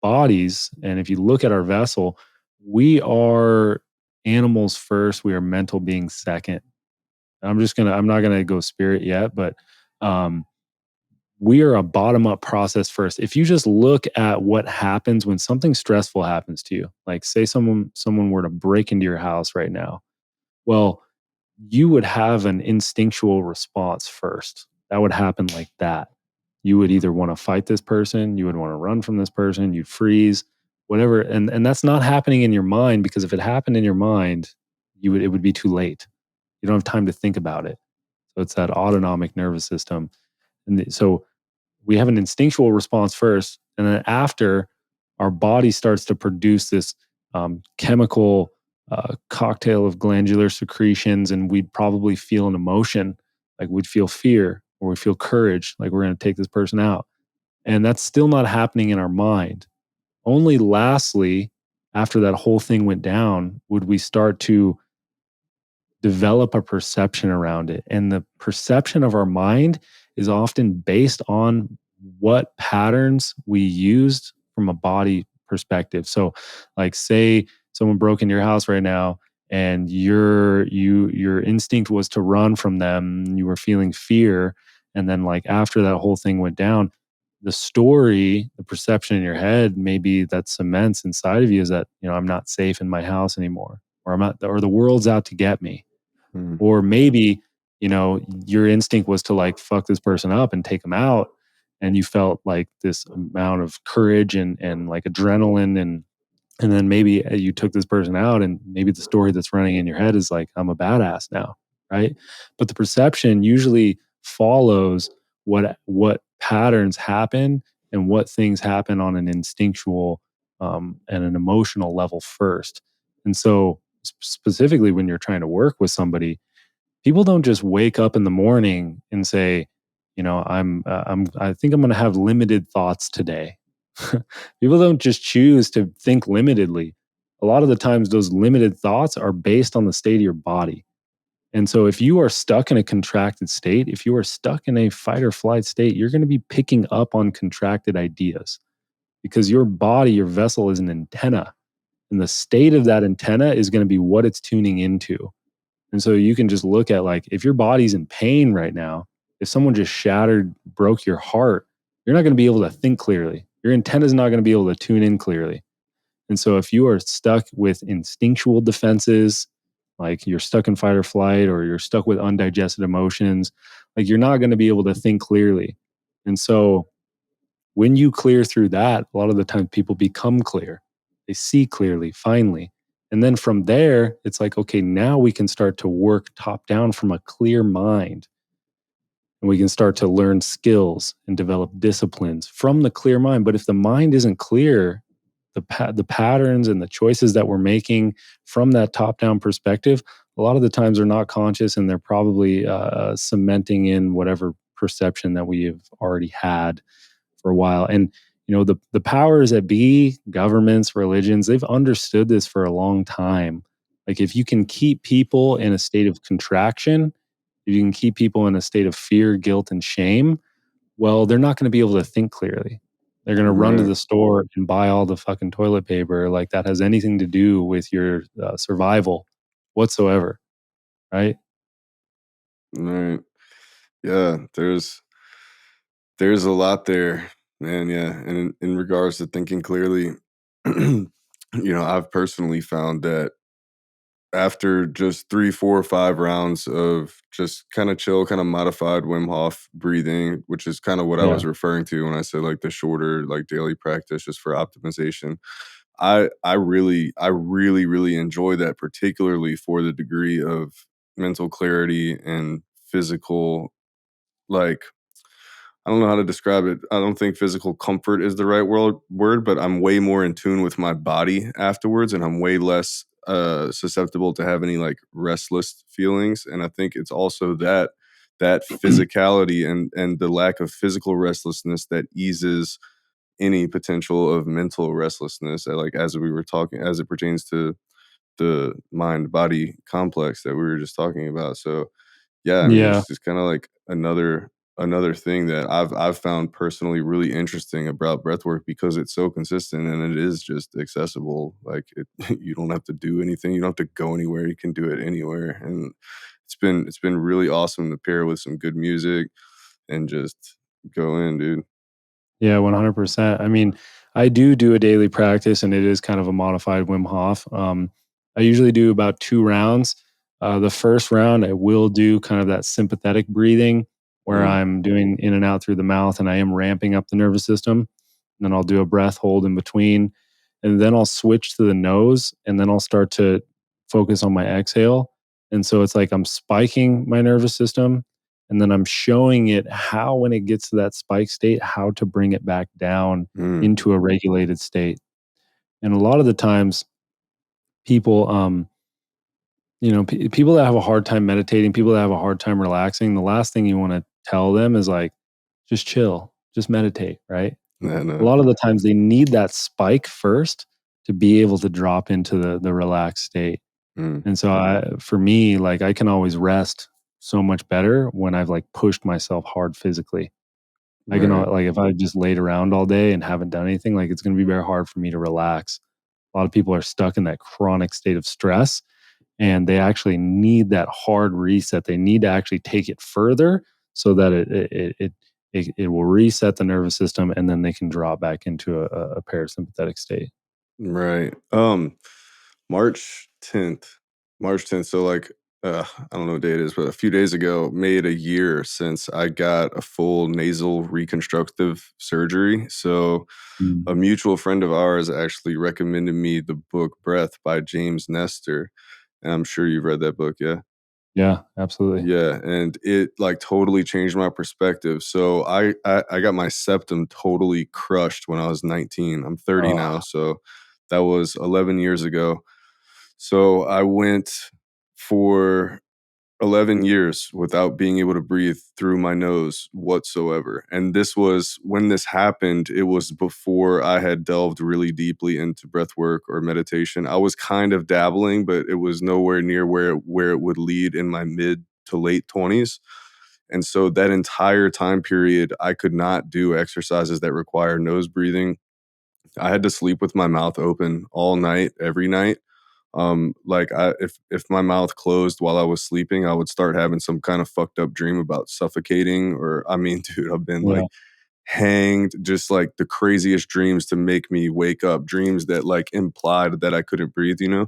bodies, and if you look at our vessel, we are animals first, we are mental beings second. I'm not gonna go spirit yet, but um, we are a bottom up process first. If you just look at what happens when something stressful happens to you, like, say someone were to break into your house right now, well, you would have an instinctual response first. That would happen like that. You would either want to fight this person, you would want to run from this person, you'd freeze, whatever. And that's not happening in your mind, because if it happened in your mind, it would be too late. You don't have time to think about it. So it's that autonomic nervous system. So we have an instinctual response first, and then after, our body starts to produce this chemical cocktail of glandular secretions, and we'd probably feel an emotion, like we'd feel fear or we feel courage, like we're going to take this person out. And that's still not happening in our mind. Only lastly, after that whole thing went down, would we start to develop a perception around it. And the perception of our mind is often based on what patterns we used from a body perspective. So, like, say someone broke into your house right now, and your instinct was to run from them, you were feeling fear, and then, like, after that whole thing went down, the perception in your head, maybe that cements inside of you, is that, I'm not safe in my house anymore, or or the world's out to get me. Mm. Or maybe, your instinct was to, like, fuck this person up and take them out. and you felt like this amount of courage and like adrenaline, and then maybe you took this person out, and maybe the story that's running in your head is like, I'm a badass now, right? But the perception usually follows what patterns happen and what things happen on an instinctual and an emotional level first. And so specifically when you're trying to work with somebody, people don't just wake up in the morning and say, I think I'm going to have limited thoughts today. People don't just choose to think limitedly. A lot of the times those limited thoughts are based on the state of your body. And so if you are stuck in a contracted state, if you are stuck in a fight or flight state, you're going to be picking up on contracted ideas because your body, your vessel is an antenna. And the state of that antenna is going to be what it's tuning into. And so you can just look at, like, if your body's in pain right now, if someone just broke your heart, you're not going to be able to think clearly. Your antenna is not going to be able to tune in clearly. And so if you are stuck with instinctual defenses, like you're stuck in fight or flight, or you're stuck with undigested emotions, like you're not going to be able to think clearly. And so when you clear through that, a lot of the time people become clear. They see clearly, finally. And then from there, it's like, okay, now we can start to work top down from a clear mind. And we can start to learn skills and develop disciplines from the clear mind. But if the mind isn't clear, the patterns and the choices that we're making from that top down perspective, a lot of the times are not conscious, and they're probably cementing in whatever perception that we have already had for a while. And the powers that be, governments, religions, they've understood this for a long time. Like, if you can keep people in a state of contraction, if you can keep people in a state of fear, guilt, and shame, well, they're not going to be able to think clearly. They're going to run to Right. the store and buy all the fucking toilet paper, like that has anything to do with your survival whatsoever, right? Right. Yeah. There's a lot there, man. Yeah. And in regards to thinking clearly, I've personally found that after just 3, 4, 5 rounds of just kind of chill, kind of modified Wim Hof breathing, which is kind of what I Yeah. was referring to when I said like the shorter, like daily practice just for optimization. I really enjoy that, particularly for the degree of mental clarity and physical, like, I don't know how to describe it. I don't think physical comfort is the right word, but I'm way more in tune with my body afterwards, and I'm way less susceptible to have any like restless feelings. And I think it's also that physicality and the lack of physical restlessness that eases any potential of mental restlessness. Like as we were talking, as it pertains to the mind body complex that we were just talking about. So yeah, I mean, Yeah. it's just kind of like another thing that I've found personally really interesting about breathwork because it's so consistent and it is just accessible. Like you don't have to do anything, you don't have to go anywhere, you can do it anywhere, and it's been really awesome to pair with some good music and just go in, dude. Yeah, 100%. I mean, I do a daily practice, and it is kind of a modified Wim Hof. I usually do about 2 rounds. The first round, I will do kind of that sympathetic breathing where Mm, I'm doing in and out through the mouth, and I am ramping up the nervous system. And then I'll do a breath hold in between. And then I'll switch to the nose, and then I'll start to focus on my exhale. And so it's like I'm spiking my nervous system, and then I'm showing it how, when it gets to that spike state, how to bring it back down mm, into a regulated state. And a lot of the times, people, people that have a hard time meditating, people that have a hard time relaxing, the last thing you want to tell them is like, just chill, just meditate, right? yeah, A no, lot of the times they need that spike first to be able to drop into the relaxed state. mm, And so for me, like, I can always rest so much better when I've like pushed myself hard physically. I can right, like, if I just laid around all day and haven't done anything, like, it's going to be very hard for me to relax. A lot of people are stuck in that chronic state of stress, and they actually need that hard reset. They need to actually take it further so that it will reset the nervous system, and then they can drop back into a parasympathetic state. right. March 10th. March 10th. So like I don't know what day it is, but a few days ago, made a year since I got a full nasal reconstructive surgery. So, Mm. a mutual friend of ours actually recommended me the book Breath by James Nestor. And I'm sure you've read that book, yeah? Yeah, absolutely. Yeah, and it like totally changed my perspective. So I got my septum totally crushed when I was 19. I'm 30 now, Oh, so that was 11 years ago. So I went for 11 years without being able to breathe through my nose whatsoever. And this was when this happened, it was before I had delved really deeply into breath work or meditation. I was kind of dabbling, but it was nowhere near where it would lead in my mid to late 20s. And so that entire time period, I could not do exercises that require nose breathing. I had to sleep with my mouth open all night, every night. Like if my mouth closed while I was sleeping, I would start having some kind of fucked up dream about suffocating, or I mean, dude, I've been yeah, like hanged, just like the craziest dreams to make me wake up, dreams that like implied that I couldn't breathe, you know?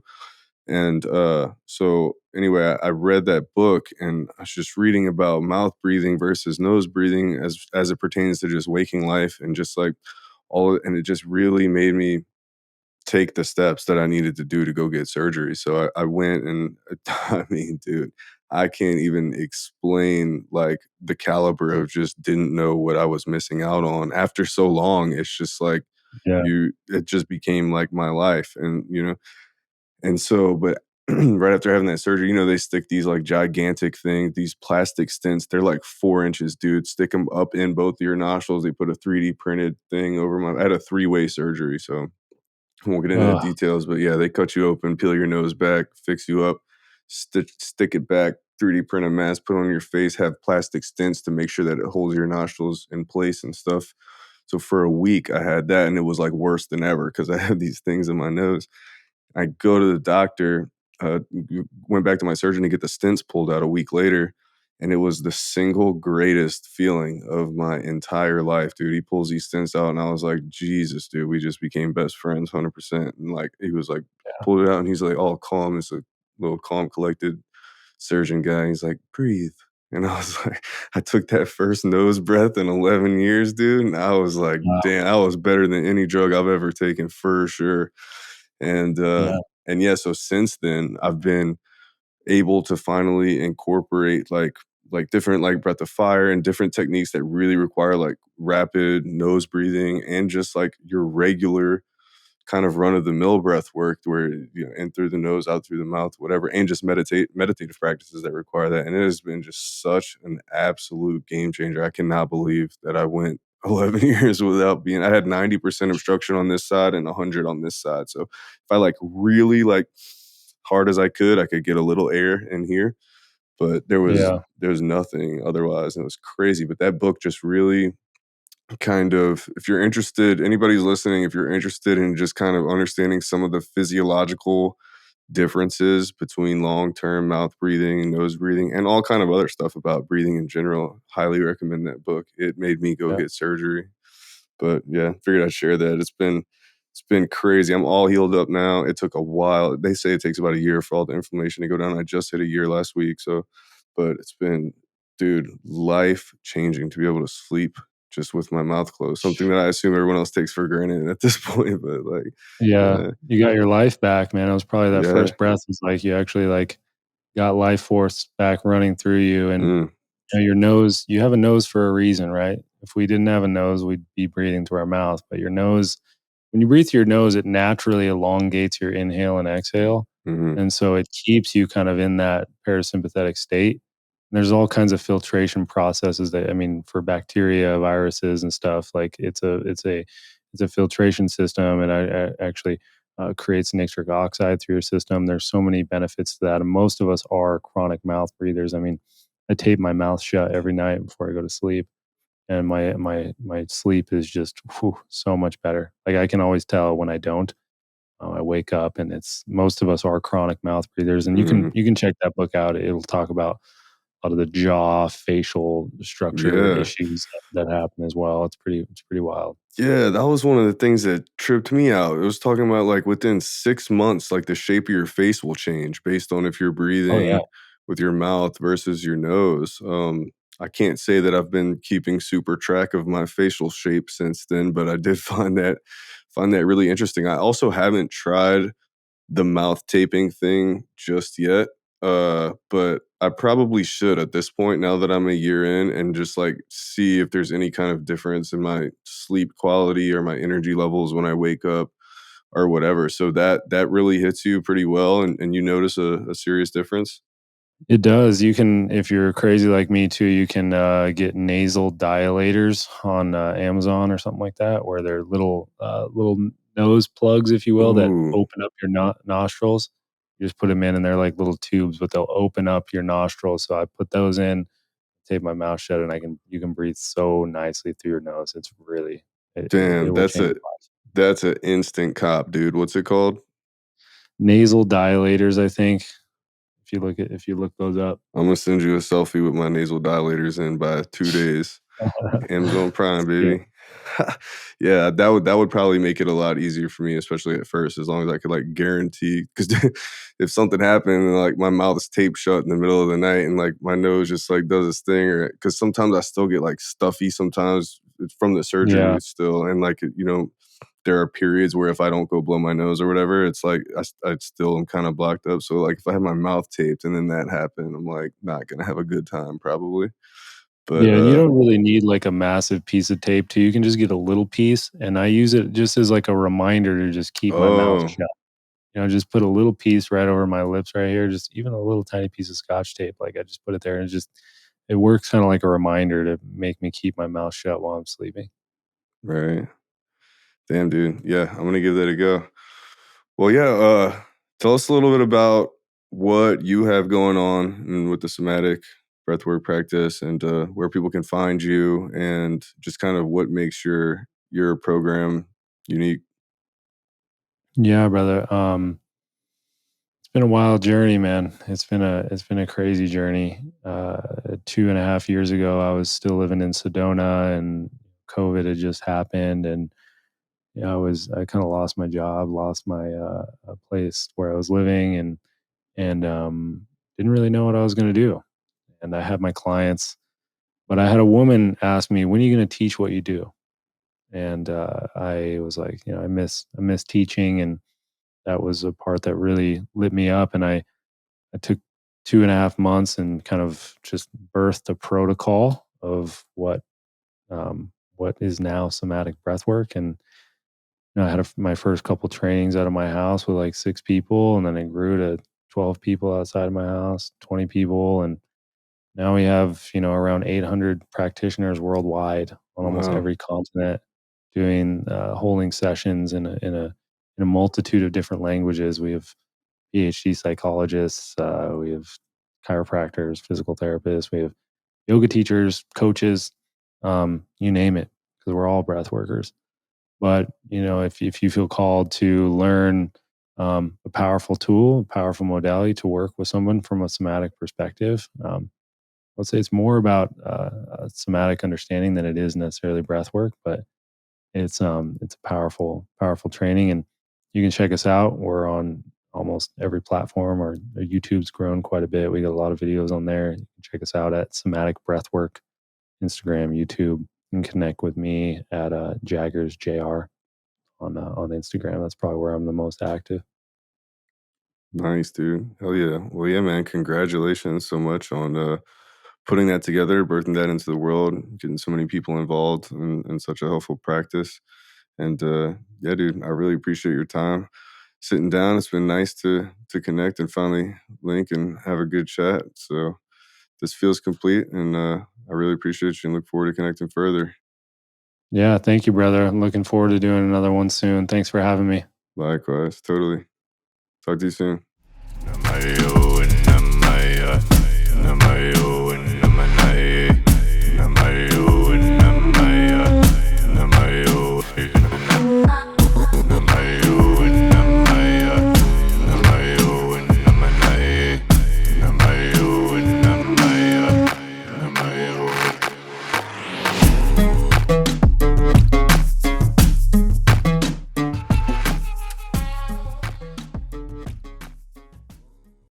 And so anyway, I read that book and I was just reading about mouth breathing versus nose breathing as it pertains to just waking life and just like and it just really made me take the steps that I needed to do to go get surgery. So I went and I mean, dude, I can't even explain like the caliber of just didn't know what I was missing out on after so long. It's just like yeah. it just became like my life. And, and so, but right after having that surgery, they stick these like gigantic things, these plastic stents. They're like 4 inches, dude. Stick them up in both of your nostrils. They put a 3D printed thing over I had a three-way surgery. So I won't get into the Ugh, details, but yeah, they cut you open, peel your nose back, fix you up, stick it back, 3D print a mask, put on your face, have plastic stents to make sure that it holds your nostrils in place and stuff. So for a week, I had that, and it was like worse than ever because I had these things in my nose. I go to the doctor, went back to my surgeon to get the stents pulled out a week later, and it was the single greatest feeling of my entire life, dude. He pulls these stents out, and I was like, Jesus, dude, we just became best friends, 100%. And like, he was like, pulled it out, and he's like, all calm. It's a little calm, collected surgeon guy. He's like, breathe. And I was like, I took that first nose breath in 11 years, dude. And I was like, wow. damn, I was better than any drug I've ever taken for sure. And Yeah, yeah, so since then I've been able to finally incorporate like different like breath of fire and different techniques that really require like rapid nose breathing and just like your regular kind of run of the mill breath work where in through the nose, out through the mouth, whatever, and just meditative practices that require that. And it has been just such an absolute game changer. I cannot believe that I went 11 years without being. I had 90% obstruction on this side and 100 on this side. So if I like really like hard as I could get a little air in here. But yeah, there was nothing otherwise, and it was crazy. But that book just really kind of, if you're interested, anybody's listening, if you're interested in just kind of understanding some of the physiological differences between long-term mouth breathing, nose breathing, and all kind of other stuff about breathing in general, highly recommend that book. It made me go yeah. get surgery. But yeah, figured I'd share that. It's been crazy. I'm all healed up now. It took a while. They say it takes about a year for all the inflammation to go down. I just hit a year last week. So, but it's been, dude, life changing to be able to sleep just with my mouth closed. Something that I assume everyone else takes for granted at this point. But like, Yeah, uh, you got your life back, man. It was probably that yeah, first breath was like you actually, like, got life force back running through you, and, mm, your nose, you have a nose for a reason, right? If we didn't have a nose, we'd be breathing through our mouth, but your nose, when you breathe through your nose, it naturally elongates your inhale and exhale, mm, and so it keeps you kind of in that parasympathetic state. There's all kinds of filtration processes that, I mean, for bacteria, viruses, and stuff, like, it's a filtration system, and I actually, creates nitric oxide through your system. There's so many benefits to that, and most of us are chronic mouth breathers. I mean, I tape my mouth shut every night before I go to sleep, and my sleep is just, whew, so much better. Like, I can always tell when I don't. I wake up, and it's most of us are chronic mouth breathers, and you can mm, you can check that book out. It'll talk about a lot of the jaw, facial structure yeah. issues that happen as well. It's pretty wild. Yeah, that was one of the things that tripped me out. It was talking about like within 6 months, like the shape of your face will change based on if you're Oh, yeah. breathing with your mouth versus your nose. I can't say that I've been keeping super track of my facial shape since then, but I did find that really interesting. I also haven't tried the mouth taping thing just yet. But I probably should at this point now that I'm a year in and just like see if there's any kind of difference in my sleep quality or my energy levels when I wake up or whatever. So that really hits you pretty well and you notice a serious difference. It does. You can, if you're crazy like me too, you can get nasal dilators on Amazon or something like that, where they're little nose plugs, if you will, that Ooh, open up your nostrils. You just put them in, and they're like little tubes, but they'll open up your nostrils. So I put those in, tape my mouth shut, and I can you can breathe so nicely through your nose. It's really it damn, will change lives. that's an instant cop, dude. What's it called? Nasal dilators, I think. If you look those up. I'm gonna send you a selfie with my nasal dilators in by 2 days. Amazon Prime, Yeah. baby. Yeah, that would probably make it a lot easier for me, especially at first, as long as I could like guarantee. Because if something happened and like my mouth is taped shut in the middle of the night and like my nose just like does its thing, or because sometimes I still get like stuffy. Sometimes it's from the surgery Yeah. still, and like there are periods where if I don't go blow my nose or whatever, it's like I still am kind of blocked up. So like if I have my mouth taped and then that happened, I'm like not gonna have a good time probably. But Yeah, and you don't really need like a massive piece of tape too. You can just get a little piece, and I use it just as like a reminder to just keep my mouth oh, shut. Just put a little piece right over my lips right here, just even a little tiny piece of scotch tape. Like I just put it there and it works kind of like a reminder to make me keep my mouth shut while I'm sleeping. right. Damn, dude. Yeah, I'm gonna give that a go. Well, yeah. Tell us a little bit about what you have going on and with the somatic breathwork practice, and where people can find you, and just kind of what makes your program unique. Yeah, brother. It's been a wild journey, man. It's been a crazy journey. 2.5 years ago, I was still living in Sedona, and COVID had just happened, and yeah, I kind of lost my job, lost my place where I was living, and didn't really know what I was going to do. And I had my clients, but I had a woman ask me, "When are you going to teach what you do?" And I was like, I miss teaching, and that was a part that really lit me up. And I took 2.5 months and kind of just birthed a protocol of what is now somatic breathwork. And I had my first couple trainings out of my house with like 6 people, and then it grew to 12 people outside of my house, 20 people, and now we have around 800 practitioners worldwide on almost Wow. every continent, doing holding sessions in a multitude of different languages. We have PhD psychologists, we have chiropractors, physical therapists, we have yoga teachers, coaches, you name it, because we're all breath workers. But if you feel called to learn a powerful tool, a powerful modality to work with someone from a somatic perspective, let's say it's more about somatic understanding than it is necessarily breath work. But it's a powerful training, and you can check us out. We're on almost every platform. Our YouTube's grown quite a bit. We got a lot of videos on there. You can check us out at Somatic Breathwork, Instagram, YouTube. You can connect with me at Jaggers Jr. On Instagram. That's probably where I'm the most active. Nice, dude. Hell yeah. Well, yeah, man. Congratulations so much on putting that together, birthing that into the world, getting so many people involved in such a helpful practice. And yeah, dude, I really appreciate your time sitting down. It's been nice to connect and finally link and have a good chat. So this feels complete, and I really appreciate you and look forward to connecting further. Yeah, thank you, brother. I'm looking forward to doing another one soon. Thanks for having me. Likewise, totally. Talk to you soon.